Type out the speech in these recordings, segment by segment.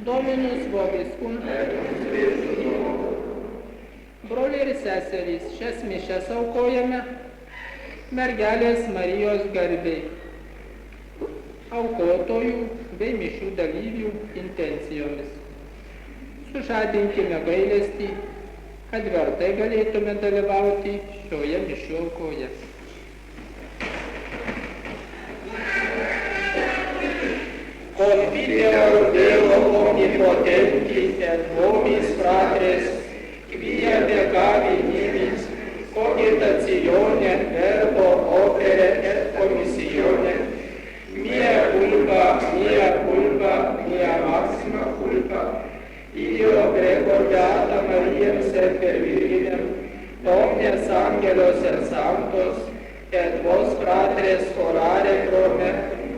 Dominus vobiscum. Broliai ir seserys, šias mišias aukojame mergelės Marijos garbei, aukotojų bei mišių dalyvių intencijomis. Sužadinkime gailestį, kad vertai galėtume dalyvauti šioje mišių aukoje. Confiteor Deo omnipotenti et vobis fratres, quia peccavi nimis, cogitatione verbo opere et commissione, mia culpa, mia maxima culpa, io precordata Mariam semper Virginem, omnes angelos et sanctos, et vos fratres orare pro me,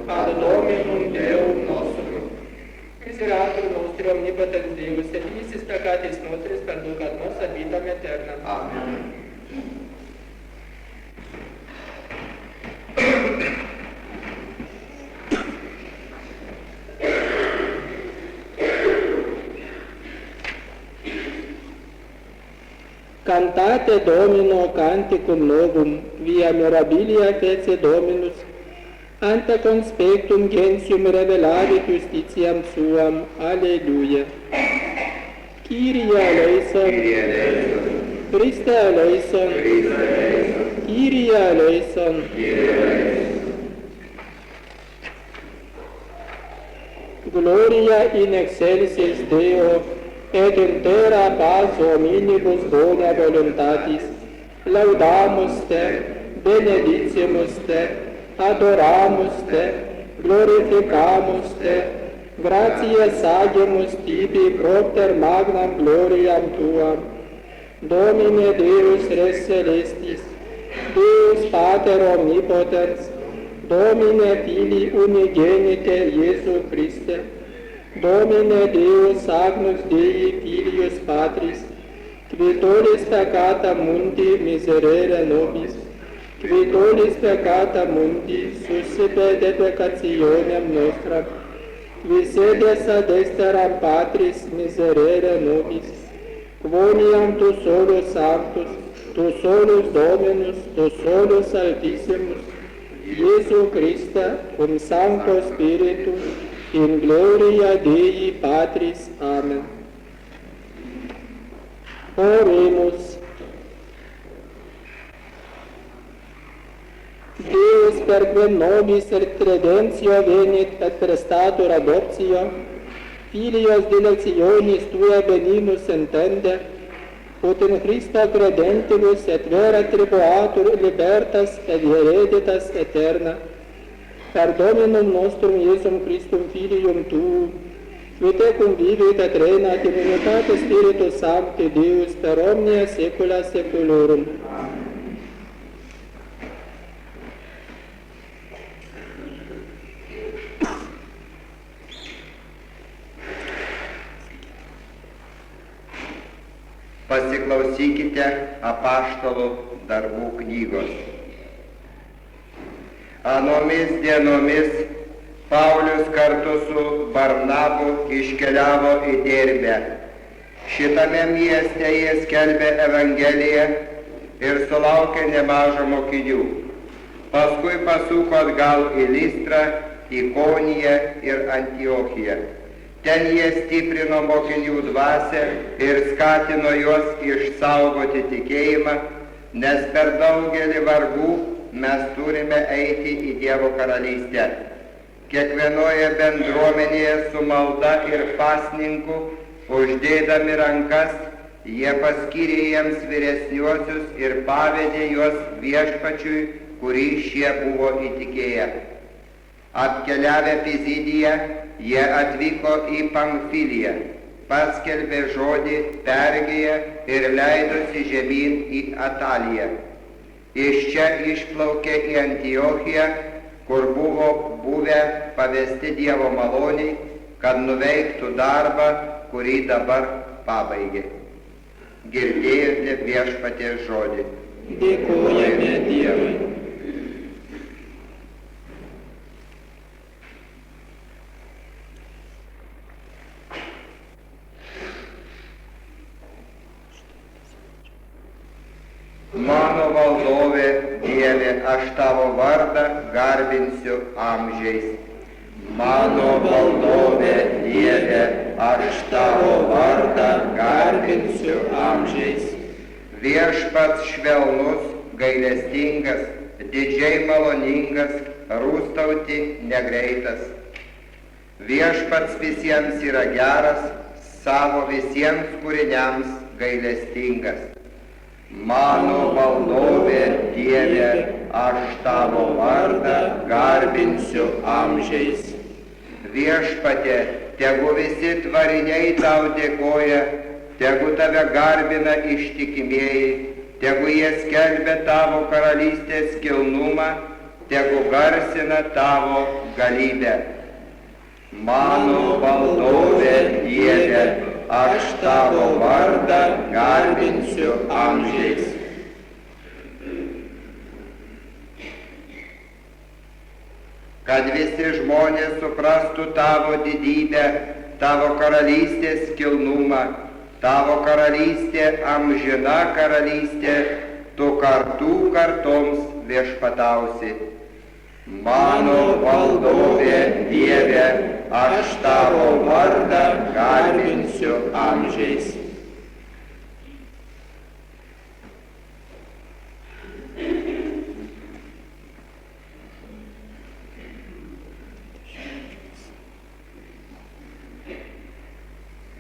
ad Dominum Deum nostrum. Miserator nostri omnipotens Deus, et missis peccatis nostris perducat nos ad vitam aeterna. Amen. Cantate Domino canticum novum, via mirabilia fece Dominus, ante conspectum gentium revelavit justitiam suam. Alleluia. Kyrie eleison, Christe eleison, Kyrie eleison. Gloria in excelsis Deo, et in terra paz hominibus bona voluntatis. Laudamus te, benedicimus te, adoramus te, glorificamus te, gratias agimus tibi propter magnam gloriam tuam. Domine Deus res celestis, Deus Pater omnipotens, Domine Filii unigenite Iesu Christe, Domine Deus agnus Dei Filius Patris, qui tollis peccata mundi miserere nobis, qui tollis peccata mundi suscipe de peccationem nostram, qui sedes ad dexteram Patris miserere nobis, quoniam tu solus sanctus, tu solus Dominus, tu solus Altissimus, Iesu Christe, cum Sancto Spiritu, in gloria Dei Patris. Amen. Oremus. Deus per quem nobis et redentio venit et prestatur adoptio, filios dilectionis tua benimus entende, ut in Christo credentibus et vera tribuatur libertas et hereditas eterna, per Dominum nostrum Iesum Christum Filium tuum, qui te convivit et regnat in unitate Spiritus Sancti Deus per omnia saecula saeculorum. Pasiklausykite apaštalų darbų knygos. Anomis dienomis Paulius kartu su Barnabu iškeliavo į Derbę. Šitame mieste jie skelbė Evangeliją ir sulaukė nemažo mokinių. Paskui pasuko atgal į Listrą, Ikoniją ir Antiochiją. Ten jie stiprino mokinių dvasią ir skatino juos išsaugoti tikėjimą, nes per daugelį vargų mes turime eiti į Dievo karalystę. Kiekvienoje bendruomenėje su malda ir pasninku, uždėdami rankas, jie paskyrė jiems vyresniuosius ir pavedė juos viešpačiui, kurį šie buvo įtikėję. Apkeliavę Pizidiją, jie atvyko į Pamfiliją, paskelbė žodį Pergėje ir leidosi žemyn į Ataliją. Iš čia išplaukė į Antiochiją, kur buvo buvę pavesti Dievo maloniai, kad nuveiktų darbą, kurį dabar pabaigė. Girdėjote viešpaties žodį. Dėkojame Dievui. Mano valdove, Dieve, aš tavo vardą garbinsiu amžiais. Mano valdove, Dieve, aš tavo vardą garbinsiu amžiais. Viešpats švelnus, gailestingas, didžiai maloningas, rūstauti negreitas. Viešpats visiems yra geras, savo visiems kūriniams gailestingas. Mano valdove, Dieve, aš tavo vardą garbinsiu amžiais. Viešpatie, tegu visi tvariniai tau dėkoja, tegu tave garbina ištikimieji, tegu jie skelbia tavo karalystės kilnumą, tegu garsina tavo galybę. Mano valdove, Dieve, aš tavo vardą garbinsiu amžiais. Kad visi žmonės suprastų tavo didybę, tavo karalystės kilnumą, tavo karalystė amžina karalystė, tu kartų kartoms viešpatausi. Mano valdove, Dieve, aš tavo vardą garbinsiu amžiais.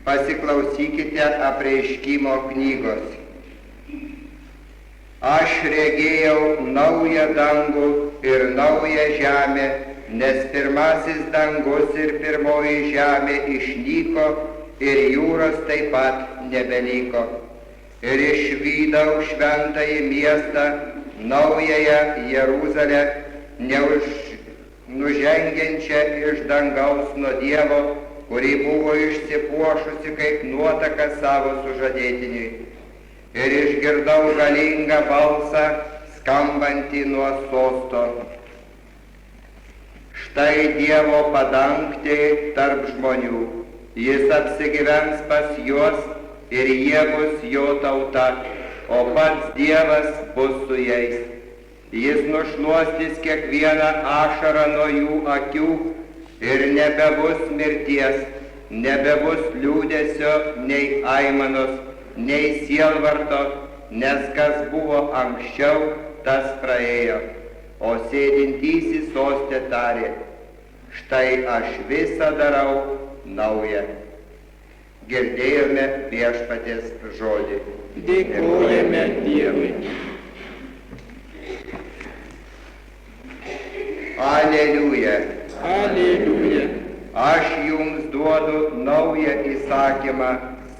Pasiklausykite apreiškimo knygos. Aš regėjau naują dangų ir naują žemę, nes pirmasis dangus ir pirmoji žemė išnyko ir jūros taip pat nebeliko. Ir išvydau šventąjį miestą, naująją Jeruzalę, nužengiančią iš dangaus nuo Dievo, kuri buvo išsipuošusi kaip nuotaka savo sužadėtiniui. Ir išgirdau galingą balsą, skambantį nuo sosto. Štai Dievo padangtė tarp žmonių, jis apsigyvens pas juos ir jie bus jo tauta, o pats Dievas bus su jais. Jis nušluostys kiekvieną ašarą nuo jų akių ir nebebus mirties, nebebus liūdesio nei aimanos, nei sielvarto, nes kas buvo anksčiau, tas praėjo. O sėdintysis soste tarė, štai aš visą darau naują. Girdėjome viešpaties žodį. Dėkojame Dievui. Aleliuja. Aleliuja. Aš jums duodu naują įsakymą,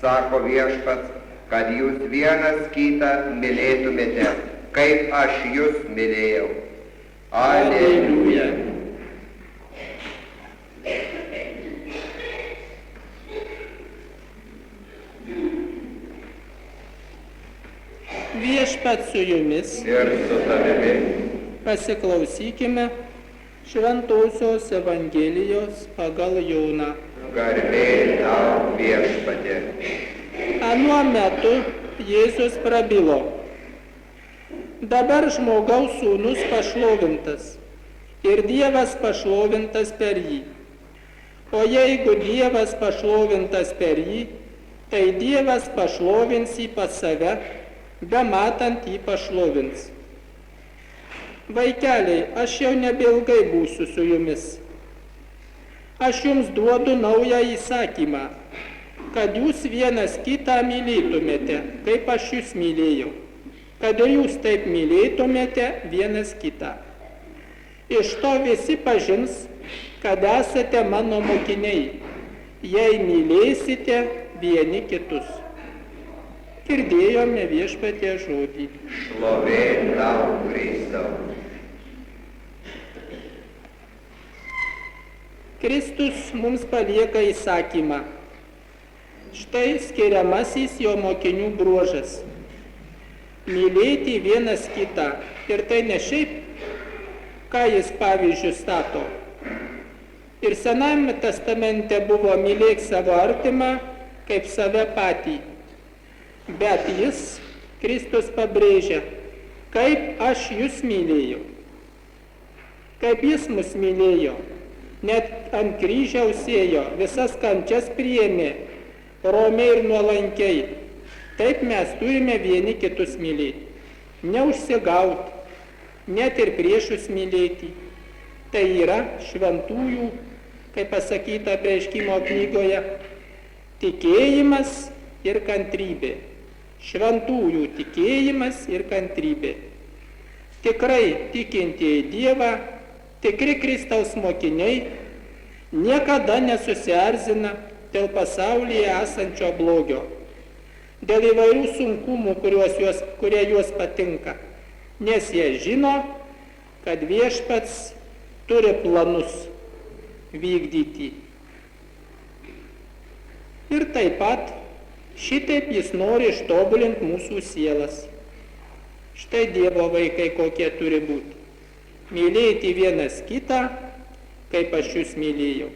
sako viešpats, kad jūs vienas kitą mylėtumėte, kaip aš jūs mylėjau. Aleliuja. Viešpats su jumis. Ir su tavimi. Pasiklausykime Šventosios Evangelijos pagal Joną. Garbė tau, viešpatie. Anuo metu Jėzus prabilo. Dabar žmogaus sūnus pašlovintas ir Dievas pašlovintas per jį. O jeigu Dievas pašlovintas per jį, tai Dievas pašlovins jį pas save, bematant jį pašlovins. Vaikeliai, aš jau nebeilgai būsiu su jumis. Aš jums duodu naują įsakymą, kad jūs vienas kitą mylėtumėte, kaip aš jūs mylėjau, kad ir jūs taip mylėtumėte vienas kitą. Iš to visi pažins, kad esate mano mokiniai, jei mylėsite vieni kitus. Girdėjome viešpatie žodį. Šlovė tau, Kristau. Kristus mums palieka įsakymą. Štai skiriamasis jo mokinių bruožas. Mylėti vienas kitą. Ir tai ne šiaip, ką jis pavyzdžiui stato. Ir Senajame testamente buvo mylėk savo artimą kaip save patį. Bet jis, Kristus pabrėžia, kaip aš jūs mylėjau, kaip jis mus mylėjo, net ant kryžiaus ėjo, visas kančias priėmė, romiai ir nuolankiai. Taip mes turime vieni kitus mylėti, neužsigauti, net ir priešus mylėti. Tai yra šventųjų, kaip pasakyta Apreiškimo knygoje, tikėjimas ir kantrybė. Šventųjų tikėjimas ir kantrybė. Tikrai tikintieji Dievą, tikri Kristaus mokiniai, niekada nesusierzina dėl pasaulyje esančio blogio, dėl įvairių sunkumų, kurie juos patinka, nes jie žino, kad Viešpats turi planus vykdyti. Ir taip pat šitaip jis nori ištobulinti mūsų sielas. Štai Dievo vaikai kokie turi būti. Mylėti vienas kitą, kaip aš jūs mylėjau.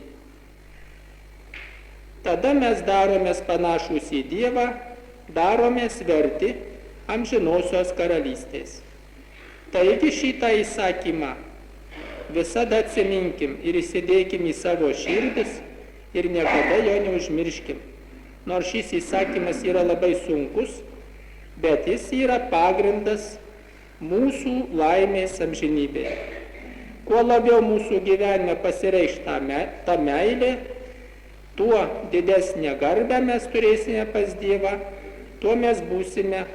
Tada mes daromės panašus į Dievą, daromės verti amžinosios karalystės. Taigi šitą įsakymą visada atsiminkim ir įsidėkim į savo širdis ir niekada jo neužmirškim. Nors šis įsakymas yra labai sunkus, bet jis yra pagrindas mūsų laimės amžinybėje. Kuo labiau mūsų gyvenime pasireikš ta meilė, tuo didesnę garbę mes turėsime pas Dievą, tuo mes būsime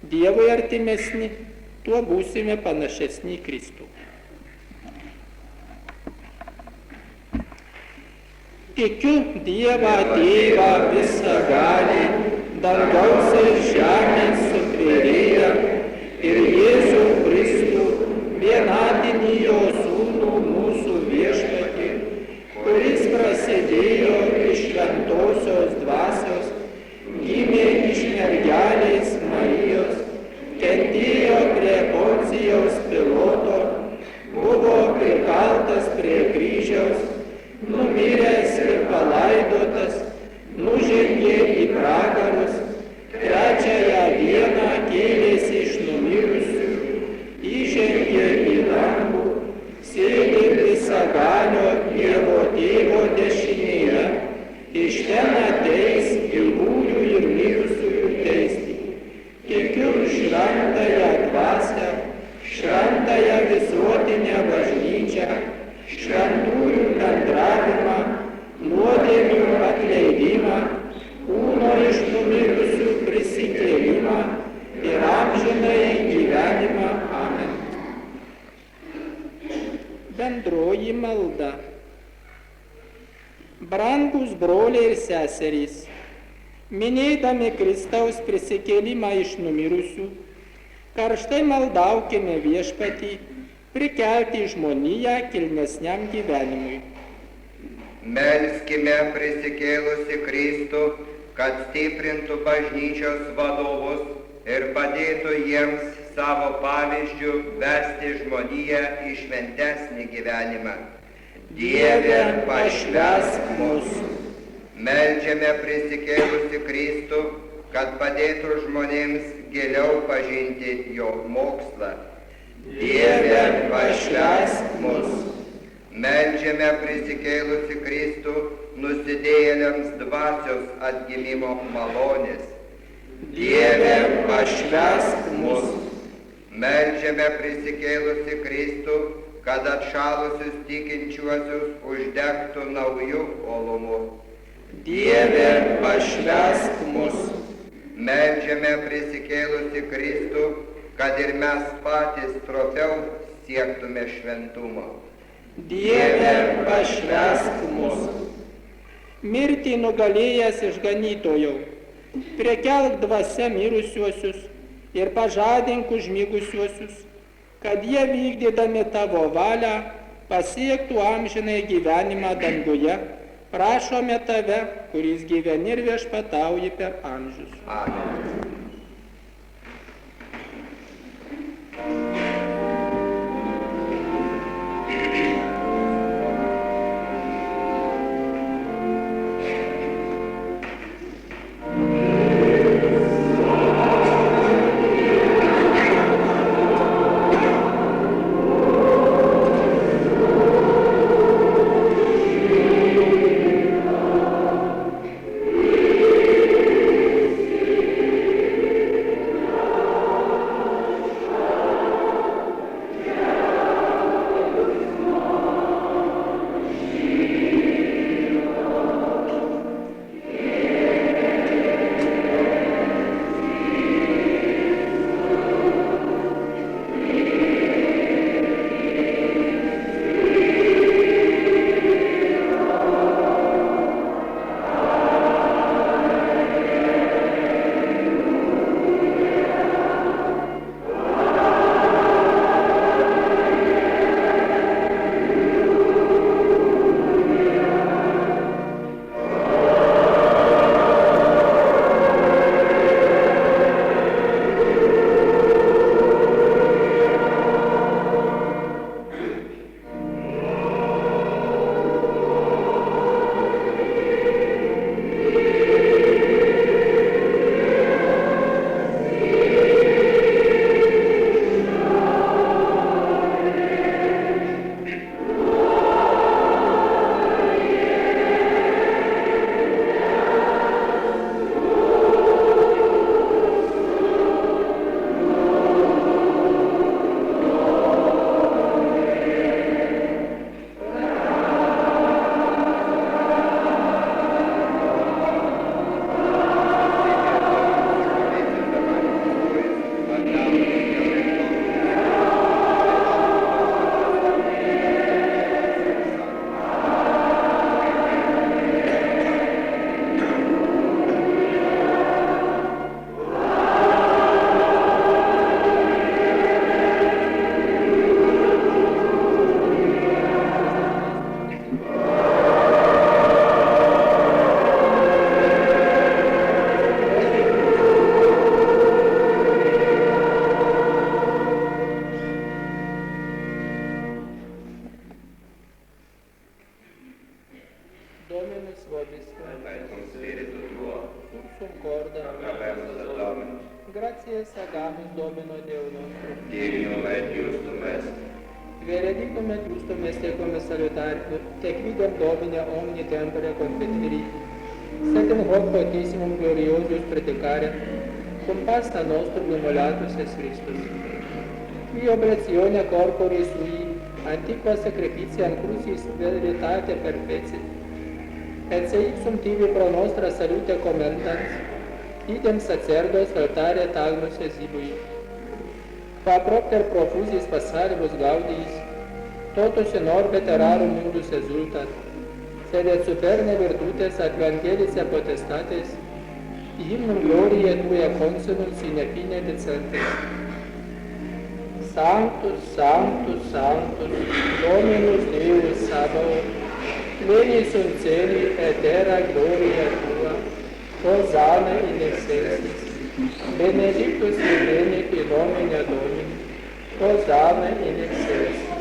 Dievui artimesni, tuo būsime panašesni į Kristų. Tikiu Dievą Tėvą visagalį, dangaus ir žemės sutvėrėją, ir Jėzų Kristų, vienatinį jo sūnų mūsų Viešpatį, kuris prasidėjo iš šventosios dvasios, gimė iš mergelės Marijos, kentėjo prie Poncijaus Piloto, buvo prikaltas prie kryžiaus, numiręs ir palaidotas, nužengė į pragarus, trečiąją dieną kėlėsi iš numirusių, įžengė į dangų, sėdi visagalio Dievo Tėvo dešinėje, iš ten ateis gyvųjų ir mirusiųjų teisti. Tikiu šventąją dvasią, šventąją visuotinę bažnyčią, šventųjų bendravimą, nuodėmių atleidimą, kūno iš numirusių prisikėlimą ir amžinąjį gyvenimą. Amen. Bendroji malda. Brangūs broliai ir seserys, minėdami Kristaus prisikėlimą iš numirusių, karštai maldaukime Viešpatį prikelti žmoniją kilnesniam gyvenimui. Melskime prisikėlusi Kristų, kad stiprintų bažnyčios vadovus ir padėtų jiems savo pavyzdžių vesti žmoniją į šventesnį gyvenimą. Dieve, pašvęsk mus. Meldžiame prisikėlusi Kristų, kad padėtų žmonėms giliau pažinti jo mokslą. Dieve, pašvęsk mus. Meldžiame prisikėlusi Kristų, nusidėjėliams dvasios atgimimo malonės. Dieve, pašvęsk mus. Meldžiame prisikėlusi Kristų, kad atšalusius tikinčiuosius uždegtų naujų uolumu. Dieve, pašvęsk mus. Meldžiame prisikėlusi Kristų, kad ir mes patys tropiau siektume šventumo. Dieve, pašvęsk mus. Mirtį nugalėjęs išganytojau, prikelk dvasia mirusiuosius ir pažadink užmigusiuosius, kad jie vykdydami tavo valią pasiektų amžinai gyvenimą danguje. Prašome tave, kuris gyveni ir viešpatauji per amžius. Amen. abençoa Dominus. Gratias agamus Domino Deo nostro. Dignum et justum est. Veredictum et justum est tecum salutare, te quidem Domine omni tempore confiteri, sed in hoc potissimum gloriosius predicare, cum pasta nostrum immolatus est Christus. Qui oblatione corporis sui, antiqua sacrificiam crucis veritate perfecit, et se ipsum tibi pro nostra salute commendans, idem sacerdos altare tagnus esibui. Qua propter profusis passaribus gaudiis, totus in orbe terrarum mundus exultat, sed et superne virtutes ad evangelis et potestates, hymnum gloriae Tuae consonus sine fine decentes. Sanctus, Sanctus, Sanctus, Dominus Deus Sabaoth, pleni sunt celi et terra gloria Tua, Hosanna in excelsis. Benedictus in nomine Domini, Hosanna in excelsis.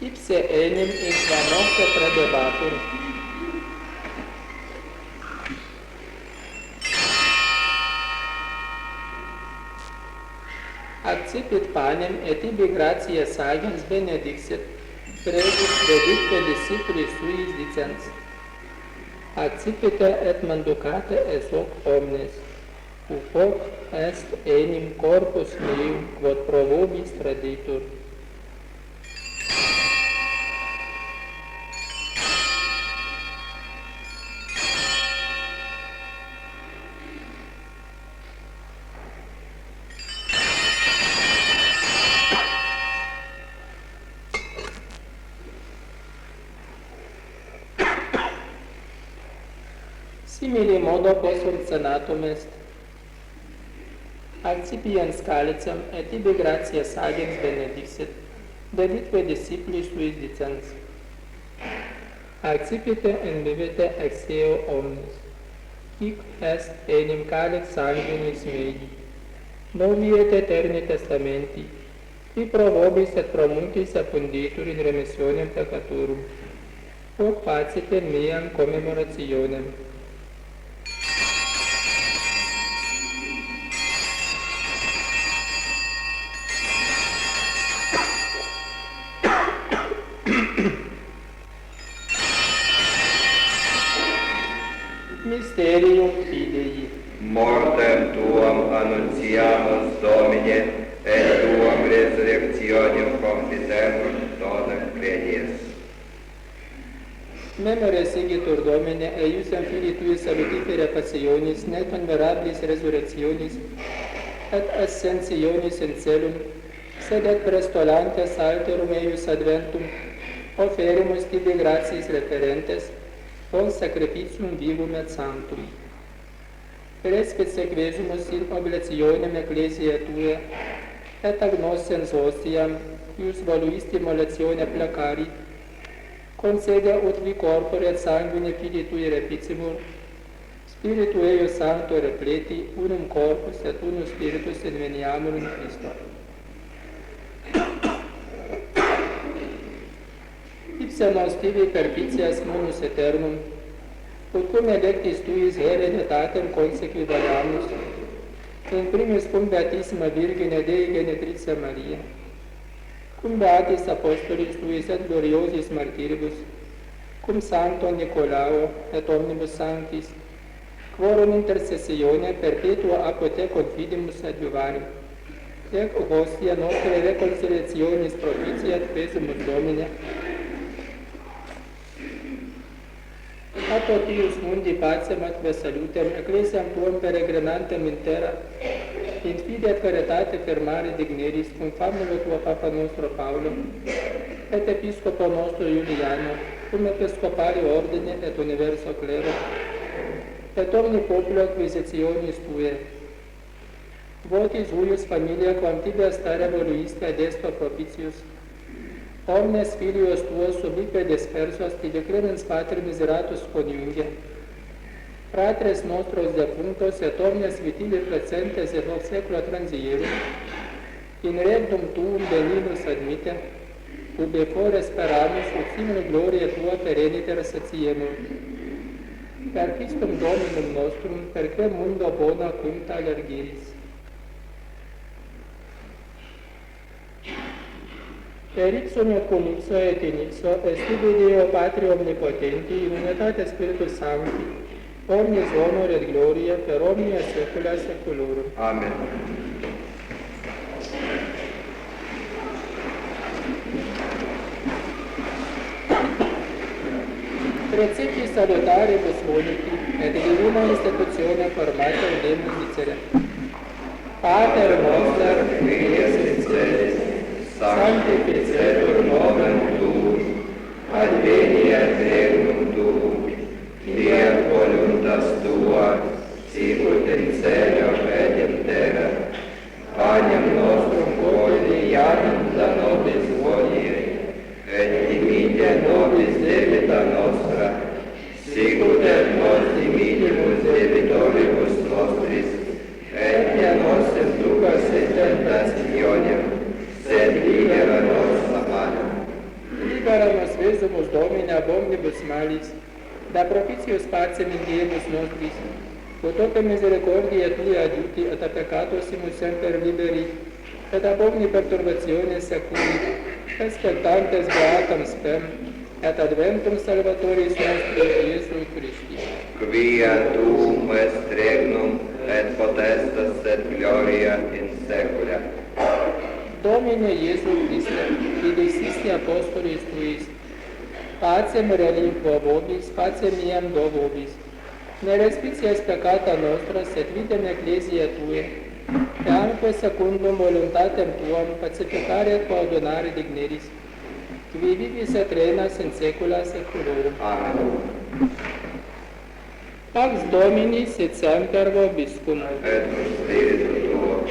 Ipse enim in qua nocte predebatur. Accipit panem et ibi gratias agens benedixit, pregus dedicte discipulis suis dicens. Accipite et manducate es hoc omnes, hoc est enim corpus meum quod pro vobis traditur. Simili modo posunt senatum est. Accipiens calicem et ibi gratias agens benedixit, deditque discipulis suis dicens. Accipite in vivite ex eo omnes, hic est enim calix sanguinis mei, novi et eterni testamenti, qui pro vobis et pro multis appunditur in remissionem peccatorum, hoc facite meam commemorationem. Mysterium Fidei. Mortem Tuam annunciamus, Domine, et Tuam resurrectionem confitemur totum credies. Memores igitur Domine, eiusam Filii Tui salutifere passionis, net venerabilis resurrectionis, et ascensionis in celum, sed et prestolantes alterum eius adventum, oferimus tibi gratiis referentes, quod sacrificium vivum et sanctum. Presque sequesumus in oblationem ecclesiae Tuae, et agnoscens hostiam, ius voluisti molatione placari, concede ut vi corpore et sanguine Filii Tui repicimur, Spiritu eius Sancto repleti, unum corpus et unum spiritus inveniamur in Christo. Ipse nos tibi perficias munus aeternum, ut cum electis tuis hereditatem consequivaleamus, in primis cum Beatissima Virgine Dei Genetrice Maria, cum Beatis Apostolis tuis et gloriosis martiribus, cum Sancto Nicolao et omnibus sanctis, quorum intercessione perpetua apo te confidimus adjuvarim, ec hostia nostre reconciliationis propitiat pesumus Domine, a totius mundi pacem et salutem, ecclesiam tuam peregrinantem in terra, in fide et caritate firmare digneris, cum famulo tua Papa nostro Paulo, et Episcopo nostro Iuliano, cum episcopari ordine et universo clero, et omni populo acquisitionis tue. Votis huius familia quam tibia stare voluiste ad esto propitius, omnes filios tuos subique dispersos tibi clemens Pater miseratus coniunge, fratres nostros defunctos et omnes vitili placentes et hoc saecula transierum, in regnum tuum benignus admite, ubi fore speramus ut simul gloria tua pereniter satiemur. Per Christum Dominum nostrum, perque mundo bona cumta largiris. Per ipsum et cum ipso et in ipso, est tibi Deo Patri Omnipotenti, in unitate Spiritus Sancti, omnis honor et gloria per omnia saecula saeculorum. Amen. Precepti salutaribus voliti, et divina institutione formata demus dicere. Pater noster, qui es in celis, sanctificetur nomen tuum, adveniat regnum tuum, fiat voluntas tua, sicut in cielo et in terra. Panem nostrum quotidianum da nobis hodie, et dimitte nobis debita nostra, sicut et nos dimittimus debitoribus nostris, et ne nos inducas in tentationem, sed libera nos a malo. Libera nos vesumus Domine ab omnibus malis, da propitius pacem in Diemus nostris, ut opte misericordia Tua adiuti et a peccatosimus semper liberi, et ab omni perturbatione seculi, expectantes beatam spem, et adventum Salvatoris nostri Iesu Christi. Quia tuum est regnum, et potestas et gloria in saecula. Domine Iesu Christe, qui dicisti apostolis tuis, pacem relinquo vobis, pacem iam do vobis, ne respicies peccata nostra, sed videm ecclesia Tue, et amque secundum voluntatem Tuam pacificare et coadunare digneris, qui vivis et reinas in saecula saeculorum. Amen. Pax Domini sit semper vobiscum. Et cum spiritu tuo.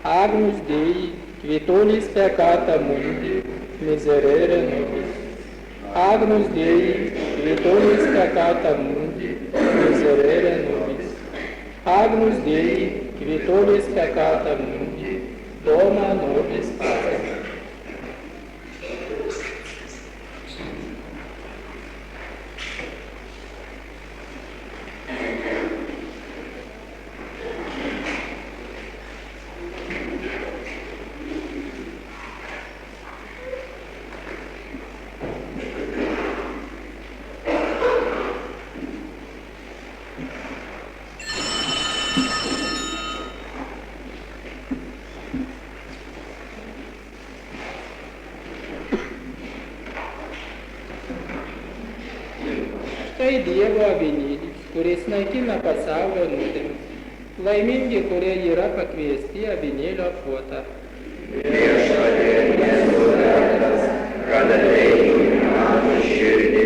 Agnus Dei, qui tollis peccata mundi, miserere nobis. Agnus Dei, qui tollis peccata mundi, miserere nobis. Agnus Dei, qui tollis peccata mundi, dona nobis pacem. Štai Dievo avinėlis, kuris naikina pasaulio nuodėmes. Laimingi, kurie yra pakviesti avinėlio puotą. Viešpatie nesu vertas, kad ateitum į mano širdį,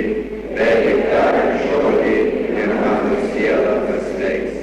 bet tik tark žodį ir mano siela pasveiks.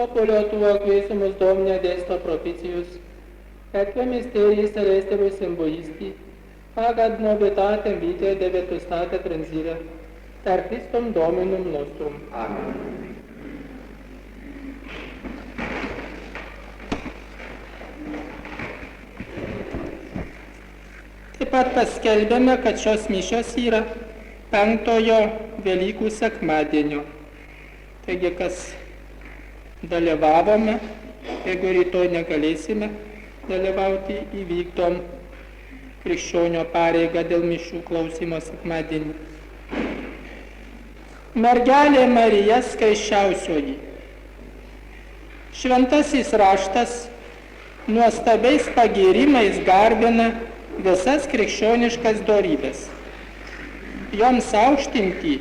popolo tuo qui sumus Domine desto propitius, et que mysterii celeste symbolisti, fagat novitatem vitae de vetustate transire, per Christum Dominum nostrum. Amen. Taip pat paskelbėme, kad šios mišios yra 5-ojo Velykų sekmadienio. Taigi, kas dalyvavome, jeigu rytoj negalėsime dalyvauti, įvykdom krikščionio pareigą dėl mišių klausymo sekmadienį. Mergelė Marija skaisčiausioji. Šventasis raštas nuostabiais pagyrimais garbina visas krikščioniškas dorybės. Joms aukštinti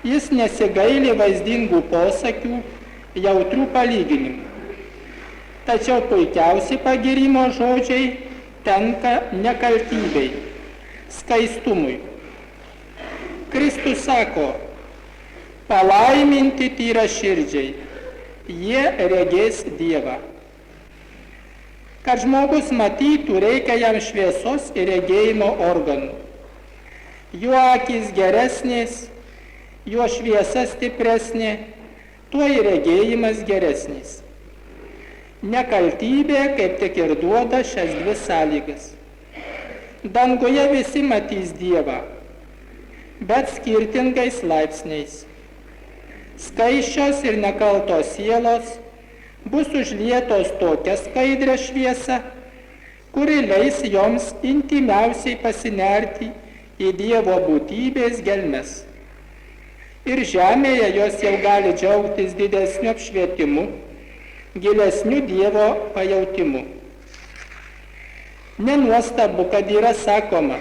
jis nesigaili vaizdingų posakių, jautrių palyginimų. Tačiau puikiausi pagyrimo žodžiai tenka nekaltybei, skaistumui. Kristus sako, palaiminti tyra širdžiai, jie regės Dievą. Kad žmogus matytų, reikia jam šviesos ir regėjimo organų. Jo akys geresnės, jo šviesa stipresnė, tuo ir regėjimas geresnis. Nekaltybė kaip tik ir duoda šias dvi sąlygas. Danguje visi matys Dievą, bet skirtingais laipsniais. Skaisčios ir nekaltos sielos bus užlietos tokia skaidrė šviesa, kuri leis joms intimiausiai pasinerti į Dievo būtybės gelmes. Ir žemėje jos jau gali džiaugtis didesniu apšvietimu, gilesniu Dievo pajautimu. Nenuostabu, kad yra sakoma,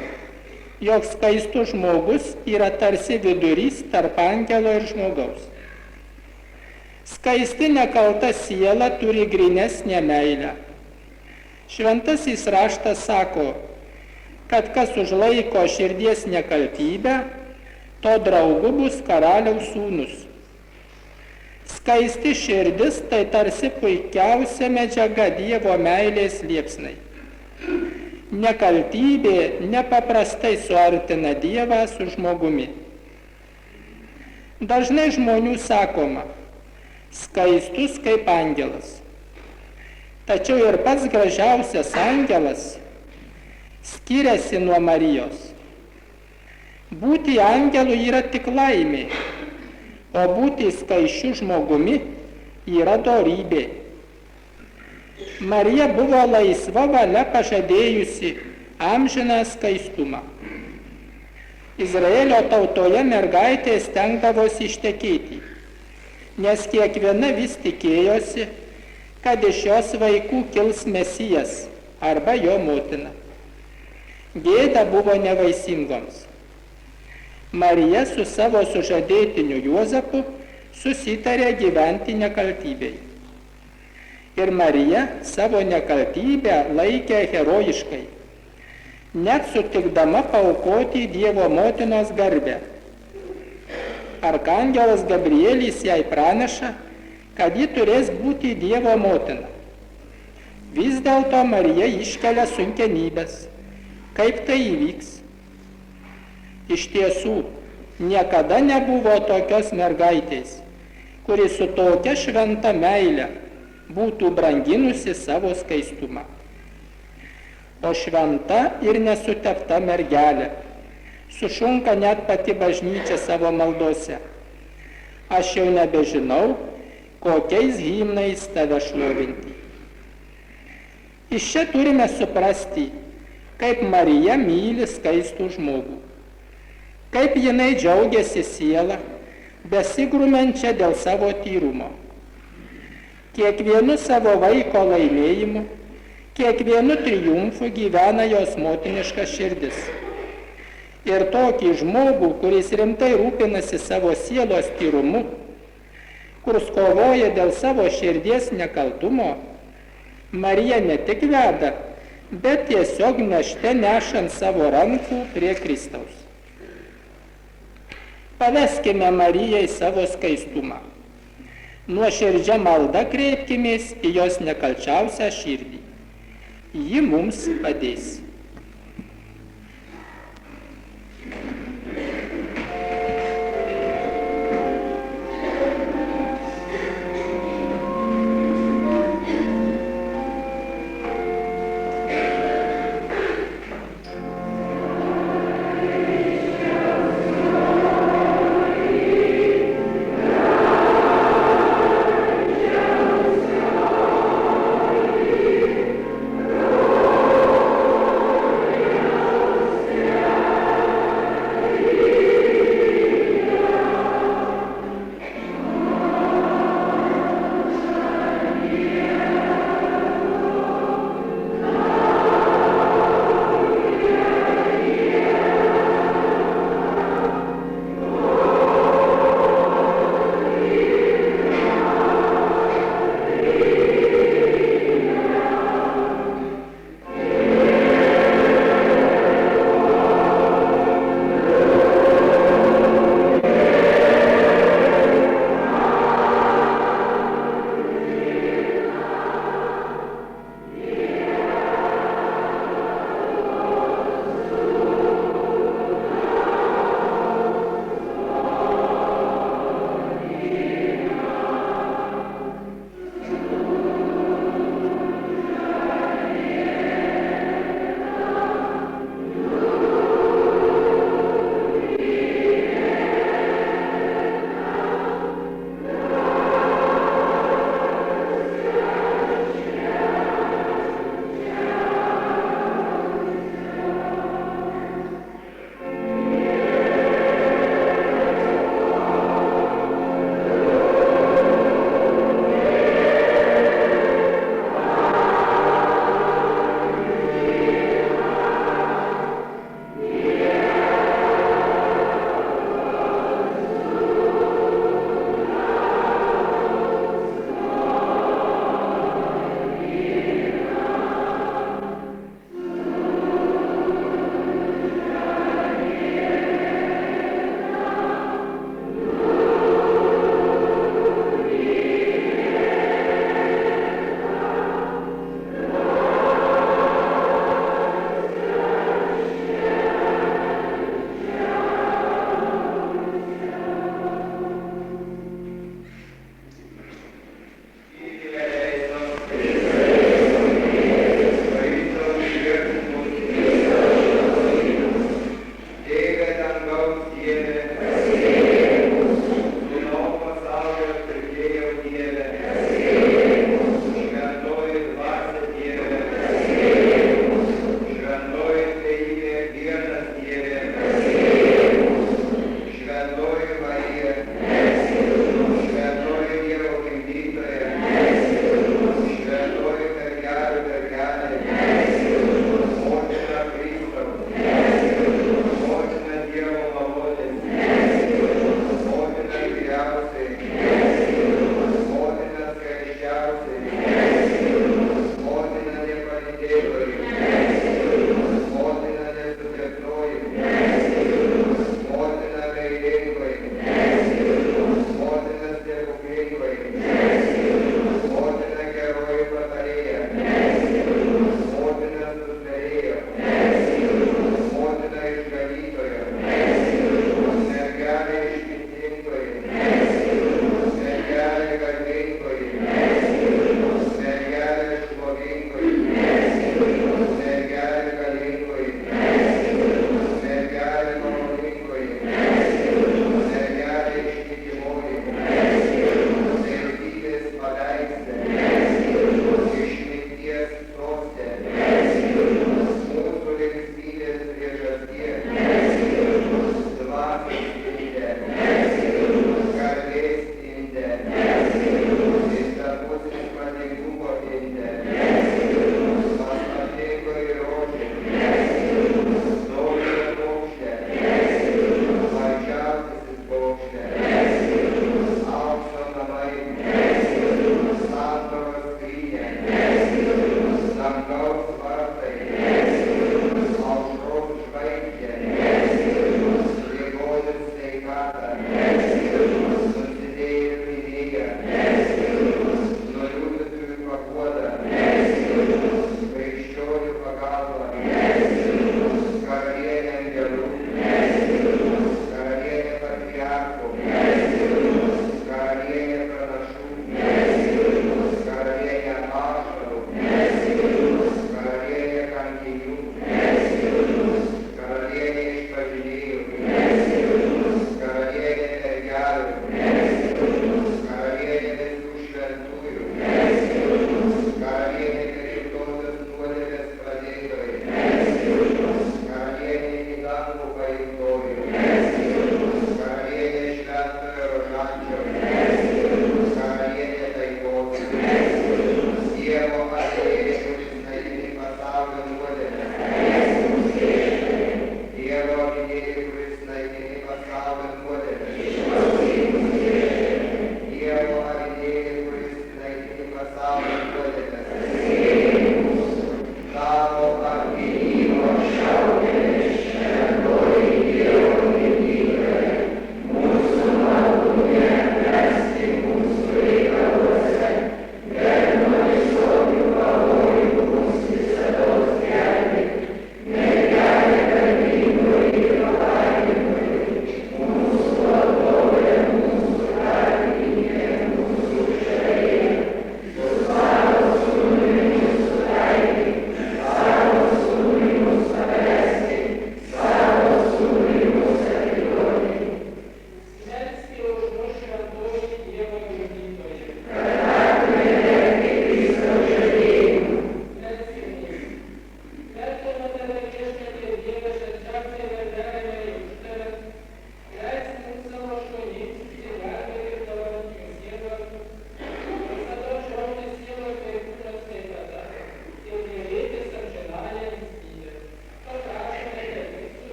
jog skaistus žmogus yra tarsi vidurys tarp angelo ir žmogaus. Skaisti nekalta siela turi grynesnę meilę. Šventasis raštas sako, kad kas užlaiko širdies nekaltybę, to draugu bus karaliaus sūnus. Skaisti širdis tai tarsi puikiausia medžiaga Dievo meilės liepsnai. Nekaltybė nepaprastai suartina Dievą su žmogumi. Dažnai žmonių sakoma, skaistus kaip angelas. Tačiau ir pats gražiausias angelas skiriasi nuo Marijos. Būti angelu yra tik laimė, o būti skaisčiu žmogumi yra dorybė. Marija buvo laisva valia pažadėjusi amžiną skaistumą. Izraelio tautoje mergaitės stengdavosi ištekėti, nes kiekviena vis tikėjosi, kad iš jos vaikų kils Mesijas arba jo motina. Gėda buvo nevaisingoms. Marija su savo sužadėtiniu Juozapu susitarė gyventi nekaltybei. Ir Marija savo nekaltybę laikė herojiškai, net sutikdama paaukoti Dievo motinos garbę. Arkangelas Gabrielis jai praneša, kad ji turės būti Dievo motina. Vis dėlto Marija iškelia sunkenybes. Kaip tai įvyks? Iš tiesų, niekada nebuvo tokios mergaitės, kuri su tokia šventa meile būtų branginusi savo skaistumą. O šventa ir nesutepta mergelė sušunka net pati bažnyčia savo maldose. Aš jau nebežinau, kokiais himnais tave šlovinti. Iš čia turime suprasti, kaip Marija myli skaistų žmogų. Kaip jinai džiaugiasi sielą, besigrumenčia dėl savo tyrumo. Kiekvienu savo vaiko laimėjimu, kiekvienu triumfu gyvena jos motiniška širdis. Ir tokį žmogų, kuris rimtai rūpinasi savo sielos tyrumu, kur kovoja dėl savo širdies nekaltumo, Marija ne tik veda, bet tiesiog našte nešant savo rankų prie Kristaus. Paveskime Marijai savo skaistumą. nuoširdžia malda kreipkimės į jos nekalčiausią širdį. Ji mums padės.